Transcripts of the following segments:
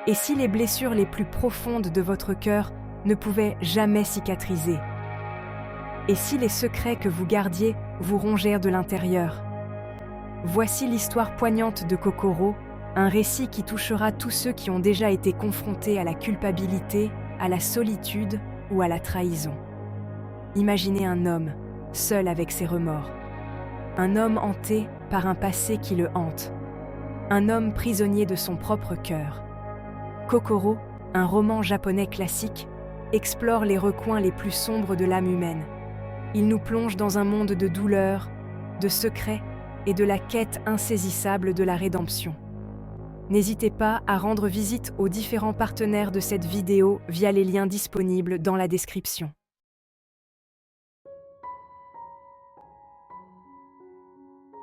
Et si les blessures les plus profondes de votre cœur ne pouvaient jamais cicatriser? Et si les secrets que vous gardiez vous rongèrent de l'intérieur? Voici l'histoire poignante de Kokoro, un récit qui touchera tous ceux qui ont déjà été confrontés à la culpabilité, à la solitude ou à la trahison. Imaginez un homme, seul avec ses remords. Un homme hanté par un passé qui le hante. Un homme prisonnier de son propre cœur. Kokoro, un roman japonais classique, explore les recoins les plus sombres de l'âme humaine. Il nous plonge dans un monde de douleur, de secrets et de la quête insaisissable de la rédemption. N'hésitez pas à rendre visite aux différents partenaires de cette vidéo via les liens disponibles dans la description.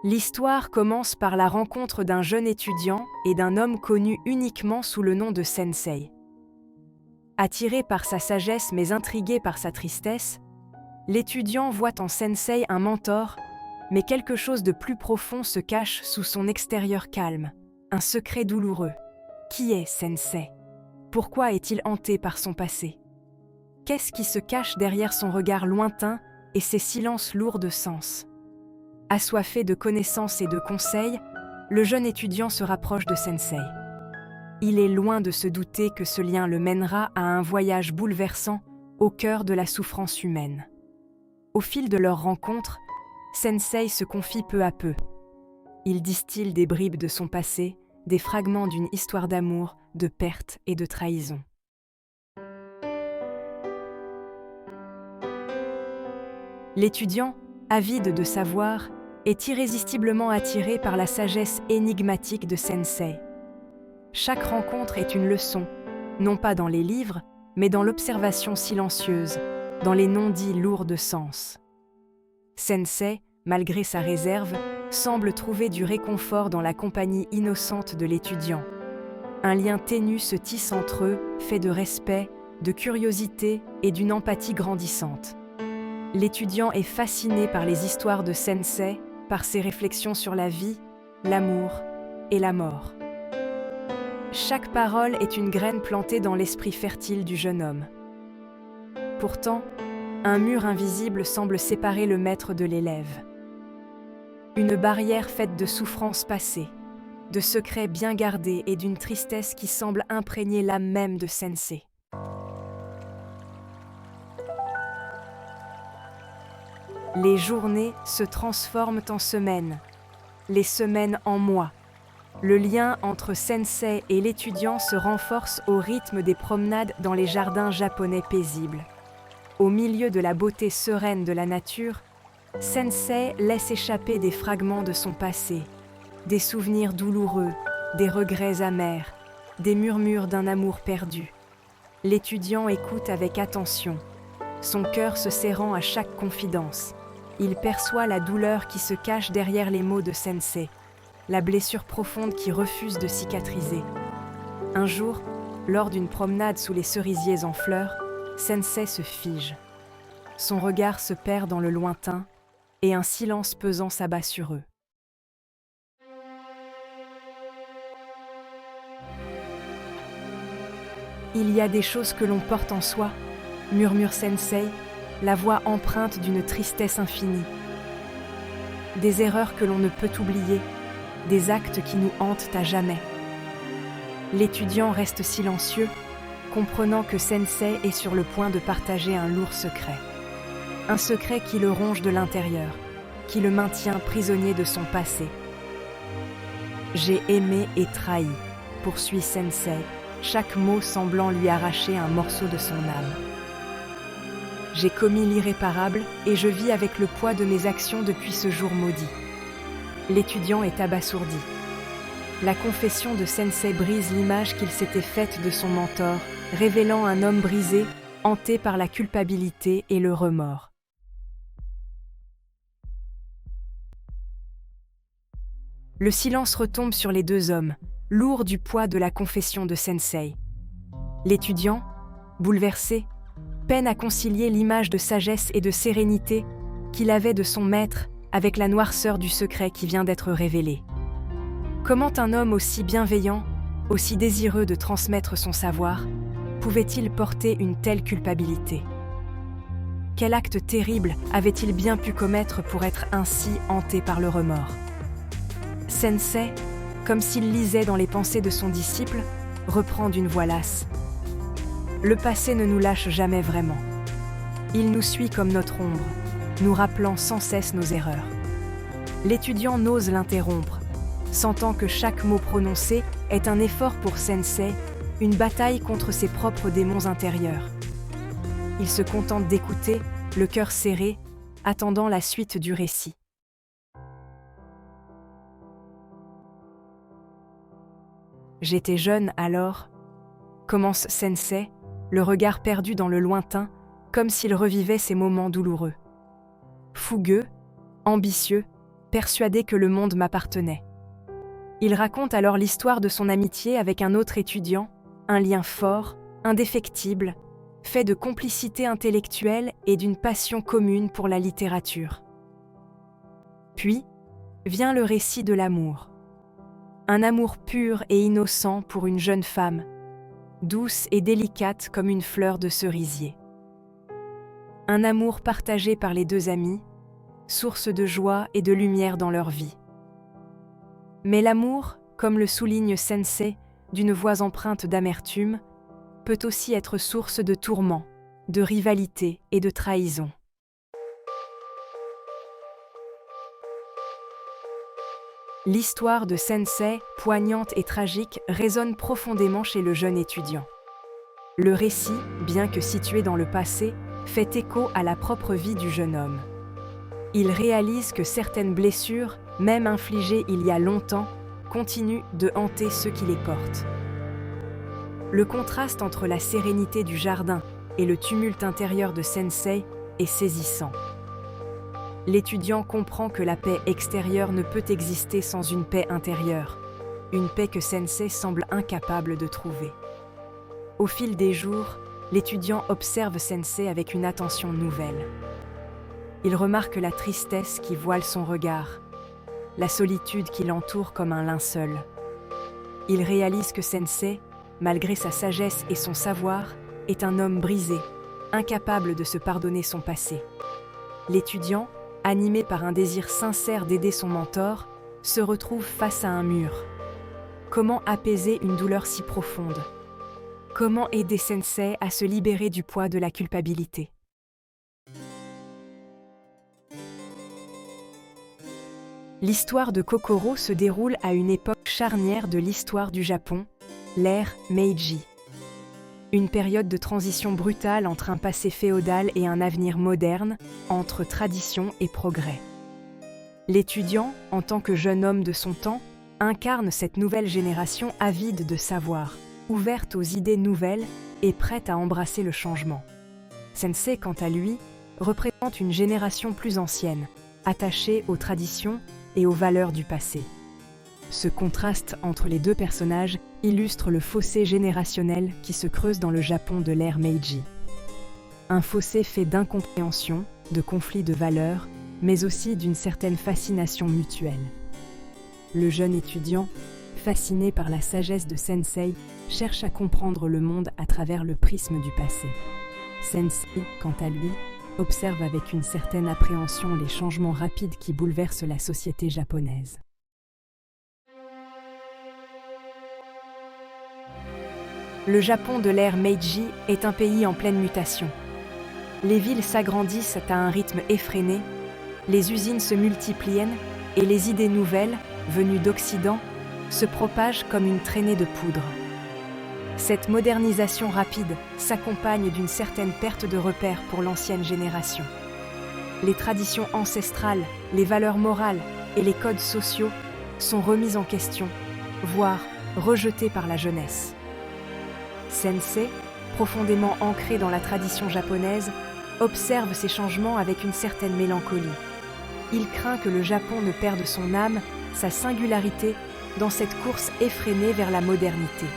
L'histoire commence par la rencontre d'un jeune étudiant et d'un homme connu uniquement sous le nom de Sensei. Attiré par sa sagesse mais intrigué par sa tristesse, l'étudiant voit en Sensei un mentor, mais quelque chose de plus profond se cache sous son extérieur calme, un secret douloureux. Qui est Sensei? Pourquoi est-il hanté par son passé? Qu'est-ce qui se cache derrière son regard lointain et ses silences lourds de sens? Assoiffé de connaissances et de conseils, le jeune étudiant se rapproche de Sensei. Il est loin de se douter que ce lien le mènera à un voyage bouleversant au cœur de la souffrance humaine. Au fil de leur rencontre, Sensei se confie peu à peu. Il distille des bribes de son passé, des fragments d'une histoire d'amour, de perte et de trahison. L'étudiant, avide de savoir, est irrésistiblement attiré par la sagesse énigmatique de Sensei. Chaque rencontre est une leçon, non pas dans les livres, mais dans l'observation silencieuse, dans les non-dits lourds de sens. Sensei, malgré sa réserve, semble trouver du réconfort dans la compagnie innocente de l'étudiant. Un lien ténu se tisse entre eux, fait de respect, de curiosité et d'une empathie grandissante. L'étudiant est fasciné par les histoires de Sensei, par ses réflexions sur la vie, l'amour et la mort. Chaque parole est une graine plantée dans l'esprit fertile du jeune homme. Pourtant, un mur invisible semble séparer le maître de l'élève. Une barrière faite de souffrances passées, de secrets bien gardés et d'une tristesse qui semble imprégner l'âme même de Sensei. Les journées se transforment en semaines, les semaines en mois. Le lien entre Sensei et l'étudiant se renforce au rythme des promenades dans les jardins japonais paisibles. Au milieu de la beauté sereine de la nature, Sensei laisse échapper des fragments de son passé, des souvenirs douloureux, des regrets amers, des murmures d'un amour perdu. L'étudiant écoute avec attention, son cœur se serrant à chaque confidence. Il perçoit la douleur qui se cache derrière les mots de Sensei, la blessure profonde qui refuse de cicatriser. Un jour, lors d'une promenade sous les cerisiers en fleurs, Sensei se fige. Son regard se perd dans le lointain et un silence pesant s'abat sur eux. Il y a des choses que l'on porte en soi, murmure Sensei, la voix empreinte d'une tristesse infinie. Des erreurs que l'on ne peut oublier, des actes qui nous hantent à jamais. L'étudiant reste silencieux, comprenant que Sensei est sur le point de partager un lourd secret. Un secret qui le ronge de l'intérieur, qui le maintient prisonnier de son passé. J'ai aimé et trahi, poursuit Sensei, chaque mot semblant lui arracher un morceau de son âme. J'ai commis l'irréparable et je vis avec le poids de mes actions depuis ce jour maudit. L'étudiant est abasourdi. La confession de Sensei brise l'image qu'il s'était faite de son mentor, révélant un homme brisé, hanté par la culpabilité et le remords. Le silence retombe sur les deux hommes, lourd du poids de la confession de Sensei. L'étudiant, bouleversé, peine à concilier l'image de sagesse et de sérénité qu'il avait de son maître avec la noirceur du secret qui vient d'être révélé. Comment un homme aussi bienveillant, aussi désireux de transmettre son savoir, pouvait-il porter une telle culpabilité? Quel acte terrible avait-il bien pu commettre pour être ainsi hanté par le remords? Sensei, comme s'il lisait dans les pensées de son disciple, reprend d'une voix lasse. Le passé ne nous lâche jamais vraiment. Il nous suit comme notre ombre, nous rappelant sans cesse nos erreurs. L'étudiant n'ose l'interrompre, sentant que chaque mot prononcé est un effort pour Sensei, une bataille contre ses propres démons intérieurs. Il se contente d'écouter, le cœur serré, attendant la suite du récit. J'étais jeune alors, commence Sensei, le regard perdu dans le lointain, comme s'il revivait ces moments douloureux. Fougueux, ambitieux, persuadé que le monde m'appartenait. Il raconte alors l'histoire de son amitié avec un autre étudiant, un lien fort, indéfectible, fait de complicité intellectuelle et d'une passion commune pour la littérature. Puis, vient le récit de l'amour. Un amour pur et innocent pour une jeune femme, douce et délicate comme une fleur de cerisier. Un amour partagé par les deux amis, source de joie et de lumière dans leur vie. Mais l'amour, comme le souligne Sensei, d'une voix empreinte d'amertume, peut aussi être source de tourments, de rivalité et de trahison. L'histoire de Sensei, poignante et tragique, résonne profondément chez le jeune étudiant. Le récit, bien que situé dans le passé, fait écho à la propre vie du jeune homme. Il réalise que certaines blessures, même infligées il y a longtemps, continuent de hanter ceux qui les portent. Le contraste entre la sérénité du jardin et le tumulte intérieur de Sensei est saisissant. L'étudiant comprend que la paix extérieure ne peut exister sans une paix intérieure, une paix que Sensei semble incapable de trouver. Au fil des jours, l'étudiant observe Sensei avec une attention nouvelle. Il remarque la tristesse qui voile son regard, la solitude qui l'entoure comme un linceul. Il réalise que Sensei, malgré sa sagesse et son savoir, est un homme brisé, incapable de se pardonner son passé. L'étudiant, animé par un désir sincère d'aider son mentor, se retrouve face à un mur. Comment apaiser une douleur si profonde? Comment aider Sensei à se libérer du poids de la culpabilité? L'histoire de Kokoro se déroule à une époque charnière de l'histoire du Japon, l'ère Meiji. Une période de transition brutale entre un passé féodal et un avenir moderne, entre tradition et progrès. L'étudiant, en tant que jeune homme de son temps, incarne cette nouvelle génération avide de savoir, ouverte aux idées nouvelles et prête à embrasser le changement. Sensei, quant à lui, représente une génération plus ancienne, attachée aux traditions et aux valeurs du passé. Ce contraste entre les deux personnages illustre le fossé générationnel qui se creuse dans le Japon de l'ère Meiji. Un fossé fait d'incompréhension, de conflits de valeurs, mais aussi d'une certaine fascination mutuelle. Le jeune étudiant, fasciné par la sagesse de Sensei, cherche à comprendre le monde à travers le prisme du passé. Sensei, quant à lui, observe avec une certaine appréhension les changements rapides qui bouleversent la société japonaise. Le Japon de l'ère Meiji est un pays en pleine mutation. Les villes s'agrandissent à un rythme effréné, les usines se multiplient et les idées nouvelles, venues d'Occident, se propagent comme une traînée de poudre. Cette modernisation rapide s'accompagne d'une certaine perte de repères pour l'ancienne génération. Les traditions ancestrales, les valeurs morales et les codes sociaux sont remis en question, voire rejetés par la jeunesse. Sensei, profondément ancré dans la tradition japonaise, observe ces changements avec une certaine mélancolie. Il craint que le Japon ne perde son âme, sa singularité, dans cette course effrénée vers la modernité.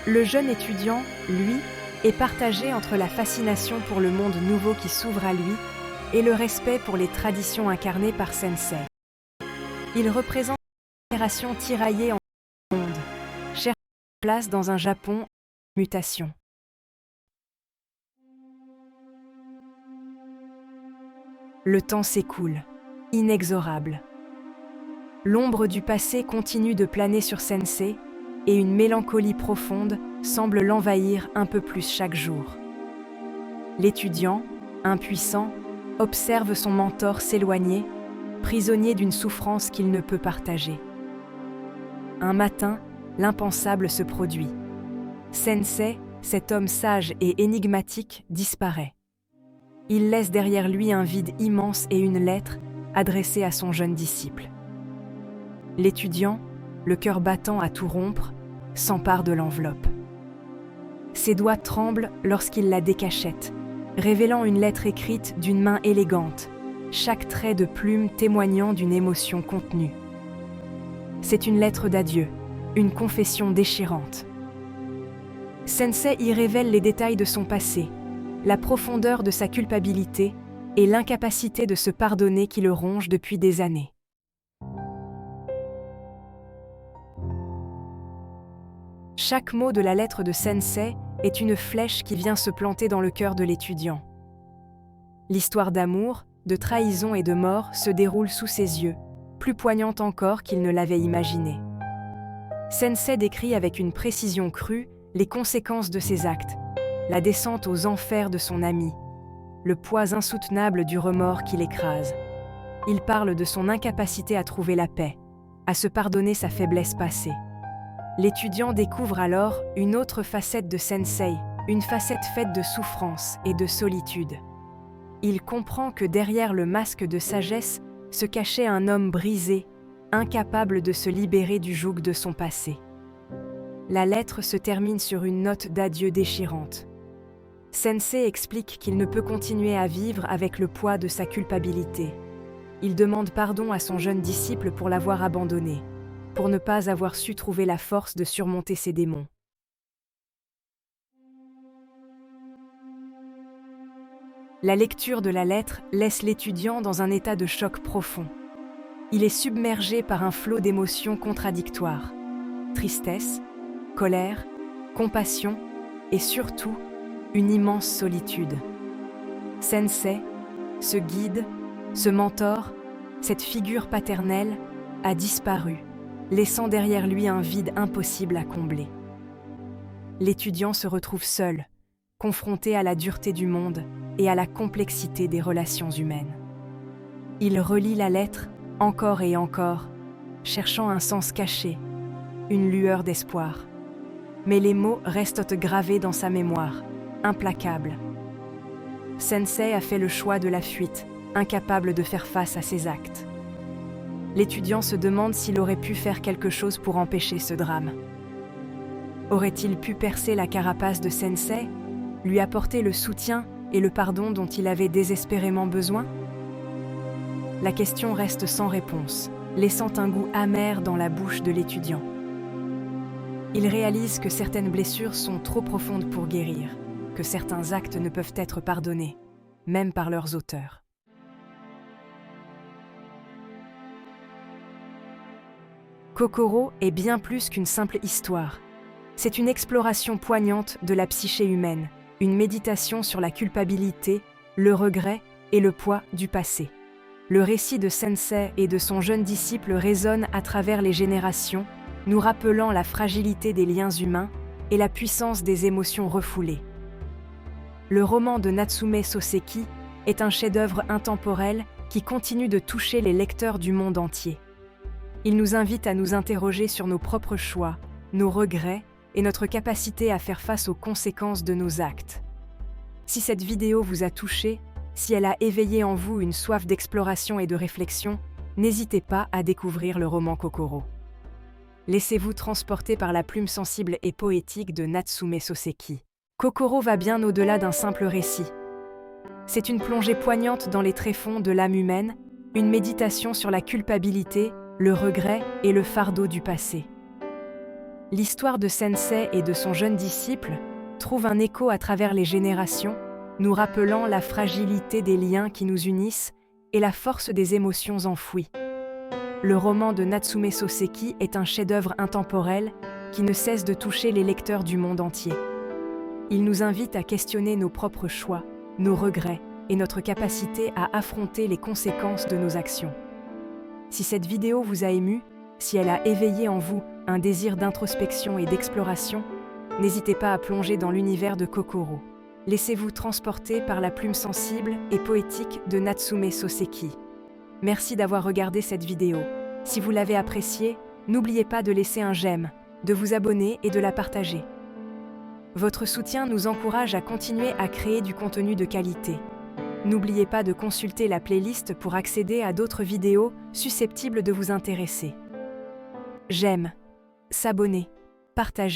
Le jeune étudiant, lui, est partagé entre la fascination pour le monde nouveau qui s'ouvre à lui et le respect pour les traditions incarnées par Sensei. Il représente une génération tiraillée en monde, place dans un Japon en mutation. Le temps s'écoule, inexorable. L'ombre du passé continue de planer sur Sensei et une mélancolie profonde semble l'envahir un peu plus chaque jour. L'étudiant, impuissant, observe son mentor s'éloigner, prisonnier d'une souffrance qu'il ne peut partager. Un matin, l'impensable se produit. Sensei, cet homme sage et énigmatique, disparaît. Il laisse derrière lui un vide immense et une lettre adressée à son jeune disciple. L'étudiant, le cœur battant à tout rompre, s'empare de l'enveloppe. Ses doigts tremblent lorsqu'il la décachette, révélant une lettre écrite d'une main élégante, chaque trait de plume témoignant d'une émotion contenue. C'est une lettre d'adieu, une confession déchirante. Sensei y révèle les détails de son passé, la profondeur de sa culpabilité et l'incapacité de se pardonner qui le ronge depuis des années. Chaque mot de la lettre de Sensei est une flèche qui vient se planter dans le cœur de l'étudiant. L'histoire d'amour, de trahison et de mort se déroule sous ses yeux, plus poignante encore qu'il ne l'avait imaginé. Sensei décrit avec une précision crue les conséquences de ses actes, la descente aux enfers de son ami, le poids insoutenable du remords qui l'écrase. Il parle de son incapacité à trouver la paix, à se pardonner sa faiblesse passée. L'étudiant découvre alors une autre facette de Sensei, une facette faite de souffrance et de solitude. Il comprend que derrière le masque de sagesse se cachait un homme brisé, incapable de se libérer du joug de son passé. La lettre se termine sur une note d'adieu déchirante. Sensei explique qu'il ne peut continuer à vivre avec le poids de sa culpabilité. Il demande pardon à son jeune disciple pour l'avoir abandonné, pour ne pas avoir su trouver la force de surmonter ses démons. La lecture de la lettre laisse l'étudiant dans un état de choc profond. Il est submergé par un flot d'émotions contradictoires. Tristesse, colère, compassion et surtout, une immense solitude. Sensei, ce guide, ce mentor, cette figure paternelle, a disparu, laissant derrière lui un vide impossible à combler. L'étudiant se retrouve seul, confronté à la dureté du monde et à la complexité des relations humaines. Il relit la lettre encore et encore, cherchant un sens caché, une lueur d'espoir. Mais les mots restent gravés dans sa mémoire, implacables. Sensei a fait le choix de la fuite, incapable de faire face à ses actes. L'étudiant se demande s'il aurait pu faire quelque chose pour empêcher ce drame. Aurait-il pu percer la carapace de Sensei, lui apporter le soutien et le pardon dont il avait désespérément besoin? La question reste sans réponse, laissant un goût amer dans la bouche de l'étudiant. Il réalise que certaines blessures sont trop profondes pour guérir, que certains actes ne peuvent être pardonnés, même par leurs auteurs. Kokoro est bien plus qu'une simple histoire. C'est une exploration poignante de la psyché humaine, une méditation sur la culpabilité, le regret et le poids du passé. Le récit de Sensei et de son jeune disciple résonne à travers les générations, nous rappelant la fragilité des liens humains et la puissance des émotions refoulées. Le roman de Natsume Soseki est un chef-d'œuvre intemporel qui continue de toucher les lecteurs du monde entier. Il nous invite à nous interroger sur nos propres choix, nos regrets et notre capacité à faire face aux conséquences de nos actes. Si cette vidéo vous a touché, si elle a éveillé en vous une soif d'exploration et de réflexion, n'hésitez pas à découvrir le roman Kokoro. Laissez-vous transporter par la plume sensible et poétique de Natsume Soseki. Kokoro va bien au-delà d'un simple récit. C'est une plongée poignante dans les tréfonds de l'âme humaine, une méditation sur la culpabilité, le regret et le fardeau du passé. L'histoire de Sensei et de son jeune disciple trouve un écho à travers les générations, nous rappelant la fragilité des liens qui nous unissent et la force des émotions enfouies. Le roman de Natsume Soseki est un chef-d'œuvre intemporel qui ne cesse de toucher les lecteurs du monde entier. Il nous invite à questionner nos propres choix, nos regrets et notre capacité à affronter les conséquences de nos actions. Si cette vidéo vous a ému, si elle a éveillé en vous un désir d'introspection et d'exploration, n'hésitez pas à plonger dans l'univers de Kokoro. Laissez-vous transporter par la plume sensible et poétique de Natsume Soseki. Merci d'avoir regardé cette vidéo. Si vous l'avez appréciée, n'oubliez pas de laisser un j'aime, de vous abonner et de la partager. Votre soutien nous encourage à continuer à créer du contenu de qualité. N'oubliez pas de consulter la playlist pour accéder à d'autres vidéos susceptibles de vous intéresser. J'aime, s'abonner, partager.